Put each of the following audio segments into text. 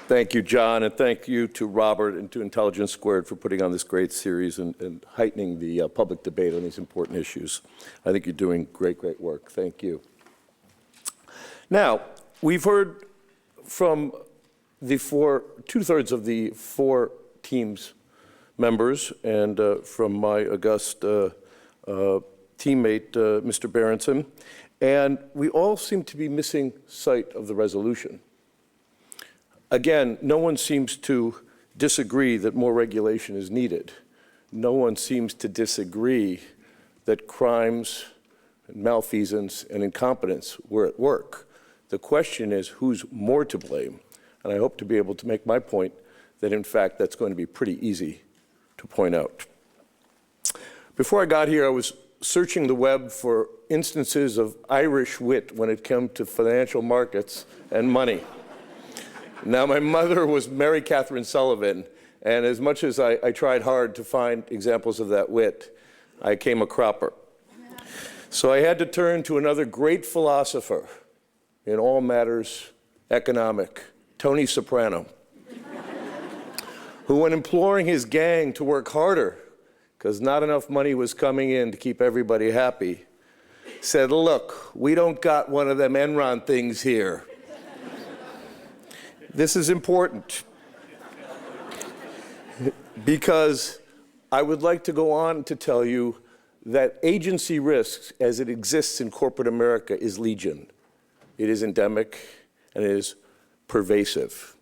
Thank you, John, and thank you to Robert and to Intelligence Squared for putting on this great series and heightening the public debate on these important issues. I think you're doing great, great work. Thank you. Now, we've heard from the two-thirds of the four team's members and from my august teammate, Mr. Berenson, and we all seem to be missing sight of the resolution. Again, no one seems to disagree that more regulation is needed. No one seems to disagree that crimes, malfeasance, and incompetence were at work. The question is, who's more to blame? And I hope to be able to make my point that, in fact, that's going to be pretty easy to point out. Before I got here, I was searching the web for instances of Irish wit when it came to financial markets and money. Now, my mother was Mary Catherine Sullivan, and as much as I tried hard to find examples of that wit, I came a cropper. So I had to turn to another great philosopher in all matters economic, Tony Soprano, who, when imploring his gang to work harder because not enough money was coming in to keep everybody happy, said, "Look, we don't got one of them Enron things here." This is important because I would like to go on to tell you that agency risk as it exists in corporate America is legion. It is endemic and it is pervasive.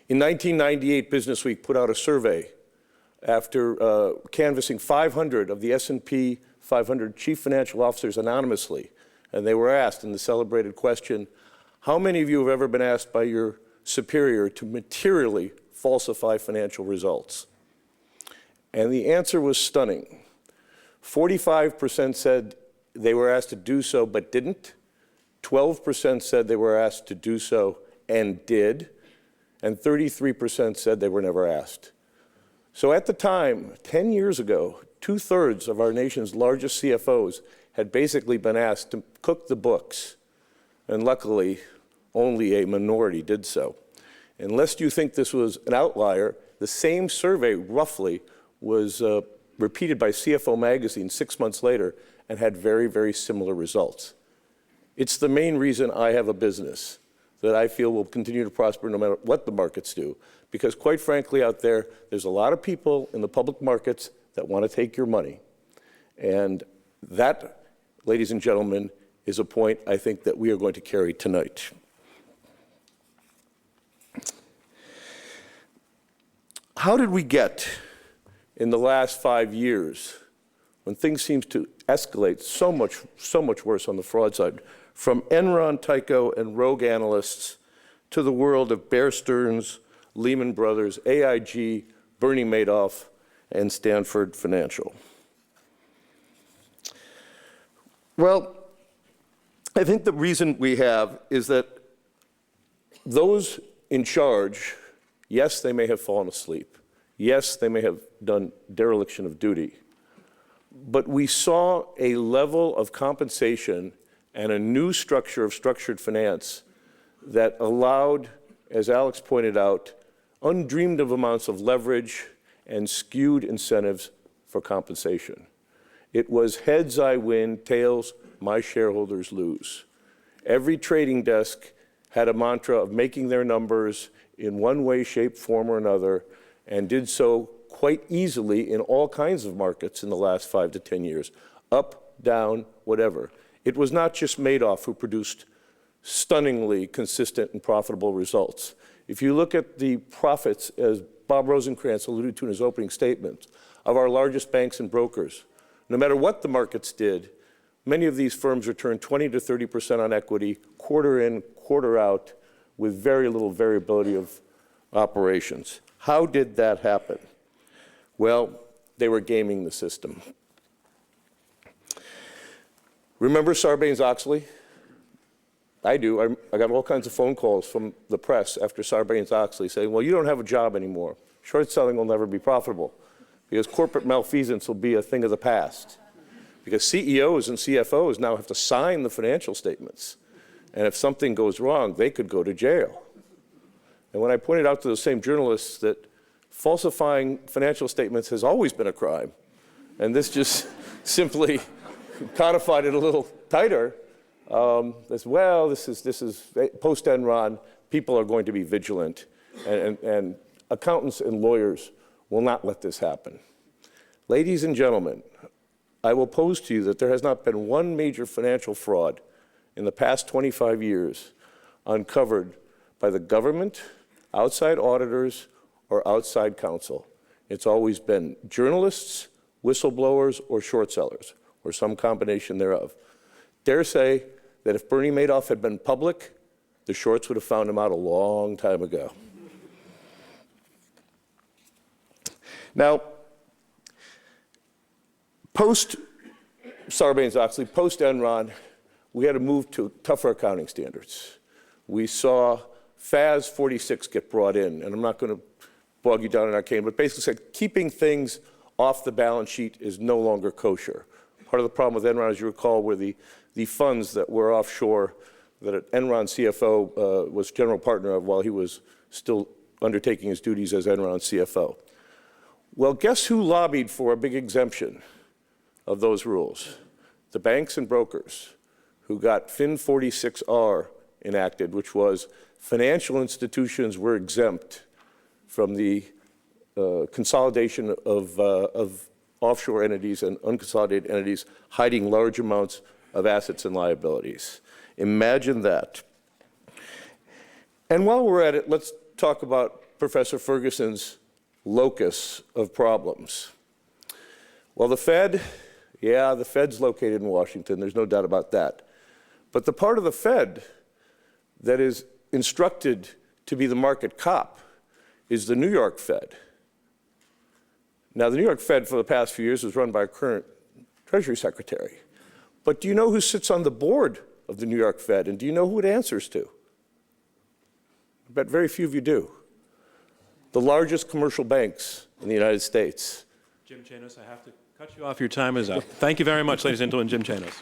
In 1998, Businessweek put out a survey after canvassing 500 of the S&P 500 chief financial officers anonymously, and they were asked in the celebrated question, how many of you have ever been asked by your superior to materially falsify financial results? And the answer was stunning. 45% said they were asked to do so but didn't. 12% said they were asked to do so and did. And 33% said they were never asked. So at the time, 10 years ago, 2/3 of our nation's largest CFOs had basically been asked to cook the books. And luckily, only a minority did so. Unless you think this was an outlier, the same survey roughly was repeated by CFO Magazine 6 months later and had very, very similar results. It's the main reason I have a business that I feel will continue to prosper no matter what the markets do. Because quite frankly out there's a lot of people in the public markets that want to take your money. And that, ladies and gentlemen, is a point I think that we are going to carry tonight. How did we get in the last 5 years, when things seem to escalate so much worse on the fraud side, from Enron, Tyco, and rogue analysts to the world of Bear Stearns, Lehman Brothers, AIG, Bernie Madoff, and Stanford Financial? Well, I think the reason we have is that those in charge, yes, they may have fallen asleep. Yes, they may have done dereliction of duty. But we saw a level of compensation and a new structure of structured finance that allowed, as Alex pointed out, undreamed of amounts of leverage and skewed incentives for compensation. It was heads I win, tails my shareholders lose. Every trading desk had a mantra of making their numbers in one way, shape, form, or another, and did so quite easily in all kinds of markets in the last 5 to 10 years, up, down, whatever. It was not just Madoff who produced stunningly consistent and profitable results. If you look at the profits, as Bob Rosenkranz alluded to in his opening statement, of our largest banks and brokers, no matter what the markets did, many of these firms returned 20 to 30% on equity, quarter in, quarter out, with very little variability of operations. How did that happen? Well, they were gaming the system. Remember Sarbanes-Oxley? I do. I got all kinds of phone calls from the press after Sarbanes-Oxley saying, well, you don't have a job anymore. Short selling will never be profitable because corporate malfeasance will be a thing of the past. Because CEOs and CFOs now have to sign the financial statements. And if something goes wrong, they could go to jail. And when I pointed out to those same journalists that falsifying financial statements has always been a crime, and this just simply codified it a little tighter, as well, this is post-Enron, people are going to be vigilant, and accountants and lawyers will not let this happen. Ladies and gentlemen, I will pose to you that there has not been one major financial fraud in the past 25 years uncovered by the government, outside auditors, or outside counsel. It's always been journalists, whistleblowers, or short sellers, or some combination thereof. Dare say that if Bernie Madoff had been public, the shorts would have found him out a long time ago. Now, post-Sarbanes-Oxley, post-Enron, we had to move to tougher accounting standards. We saw FAS 46 get brought in, and I'm not going to bog you down in arcane, but basically said keeping things off the balance sheet is no longer kosher. Part of the problem with Enron, as you recall, were the funds that were offshore that Enron CFO was general partner of while he was still undertaking his duties as Enron CFO. Well, guess who lobbied for a big exemption of those rules? The banks and brokers who got FIN 46R enacted, which was financial institutions were exempt from the consolidation of offshore entities and unconsolidated entities hiding large amounts of assets and liabilities. Imagine that. And while we're at it, let's talk about Professor Ferguson's locus of problems. Well, the Fed, yeah, the Fed's located in Washington, there's no doubt about that. But the part of the Fed that is instructed to be the market cop is the New York Fed. Now, the New York Fed for the past few years was run by a current Treasury Secretary. But do you know who sits on the board of the New York Fed, and do you know who it answers to? I bet very few of you do. The largest commercial banks in the United States. Jim Chanos, I have to cut you off. Your time is up. Thank you very much, ladies and gentlemen. Jim Chanos.